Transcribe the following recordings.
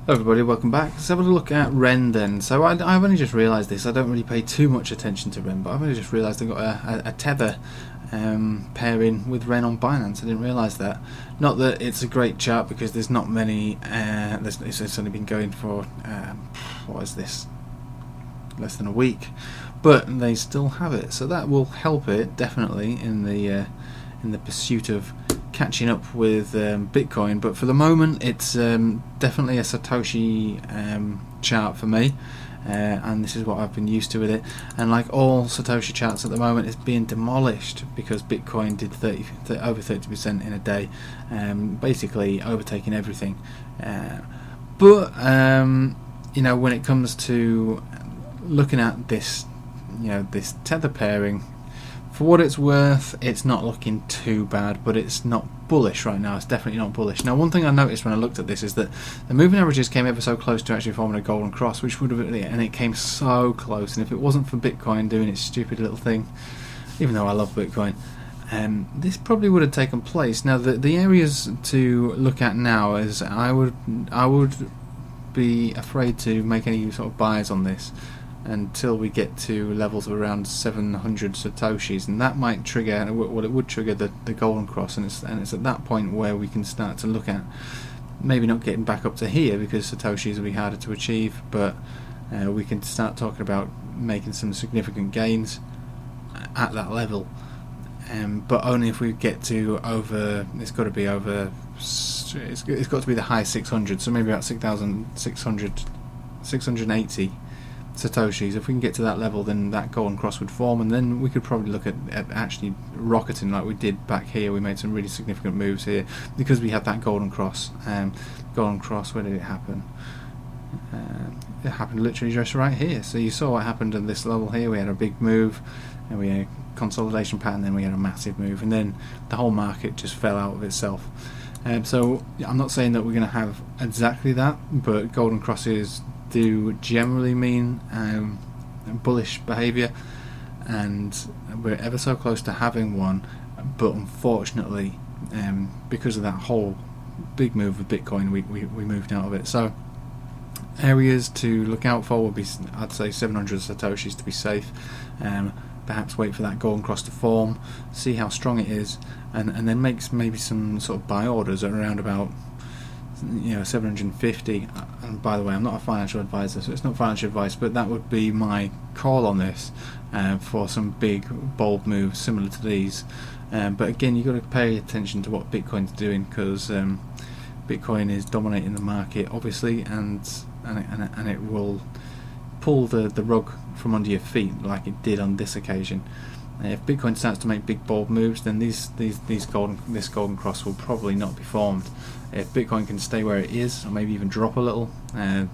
Hello everybody, welcome back. Let's have a look at REN then. So I've only just realised this. I don't really pay too much attention to REN, but I've only just realised I've got a Tether pairing with REN on Binance. I didn't realise that. Not that it's a great chart because there's not many, it's only been going for, what is this, less than a week. But they still have it, so that will help it definitely in the pursuit of catching up with Bitcoin. But for the moment it's definitely a Satoshi chart for me, and this is what I've been used to with it. And like all Satoshi charts at the moment, it's being demolished because Bitcoin did over 30% in a day, basically overtaking everything. But you know, when it comes to looking at this, you know, this tether pairing, for what it's worth, it's not looking too bad, but it's not bullish right now. It's definitely not bullish. Now, one thing I noticed when I looked at this is that the moving averages came ever so close to actually forming a golden cross, which would have, and it came so close. And if it wasn't for Bitcoin doing its stupid little thing, even though I love Bitcoin, this probably would have taken place. Now, the areas to look at now is I would be afraid to make any sort of buys on this until we get to levels of around 700 satoshis, and that might trigger, well, it would trigger the golden cross, and it's at that point where we can start to look at maybe not getting back up to here because satoshis will be harder to achieve, but we can start talking about making some significant gains at that level, but only if we get to over, it's got to be over, it's got to be the high 600, so maybe about 680 satoshis. If we can get to that level, then that golden cross would form, and then we could probably look at actually rocketing like we did back here. We made some really significant moves here because we had that golden cross. Golden cross, where did it happen? It happened literally just right here. So you saw what happened at this level here. We had a big move, and we had a consolidation pattern, then we had a massive move, and then the whole market just fell out of itself. So I'm not saying that we're going to have exactly that, but golden crosses do generally mean bullish behaviour, and we're ever so close to having one, but unfortunately because of that whole big move with Bitcoin, we moved out of it. So areas to look out for would be, I'd say, 700 satoshis to be safe. Perhaps wait for that golden cross to form, see how strong it is, and then make maybe some sort of buy orders at around about, you know, 750. And by the way, I'm not a financial advisor, so it's not financial advice, but that would be my call on this for some big bold moves similar to these. But again, you've got to pay attention to what Bitcoin's doing, because Bitcoin is dominating the market obviously, and it will pull the rug from under your feet like it did on this occasion. If Bitcoin starts to make big bold moves, then this golden cross will probably not be formed. If Bitcoin can stay where it is, or maybe even drop a little, then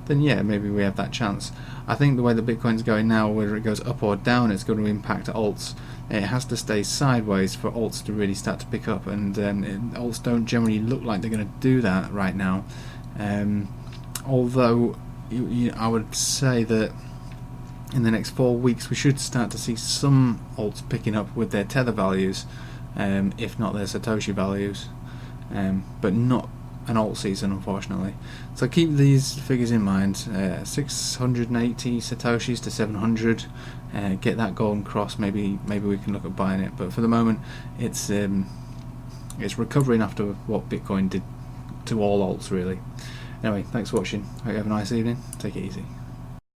yeah, maybe we have that chance. I think the way that Bitcoin's going now, whether it goes up or down, it's going to impact alts. It has to stay sideways for alts to really start to pick up, and alts don't generally look like they're going to do that right now. Although I would say that in the next 4 weeks we should start to see some alts picking up with their tether values, if not their Satoshi values, but not an alt season, unfortunately. So keep these figures in mind: 680 satoshis to 700. Get that golden cross. Maybe we can look at buying it. But for the moment, it's recovering after what Bitcoin did to all alts, really. Anyway, thanks for watching. Hope you have a nice evening. Take it easy.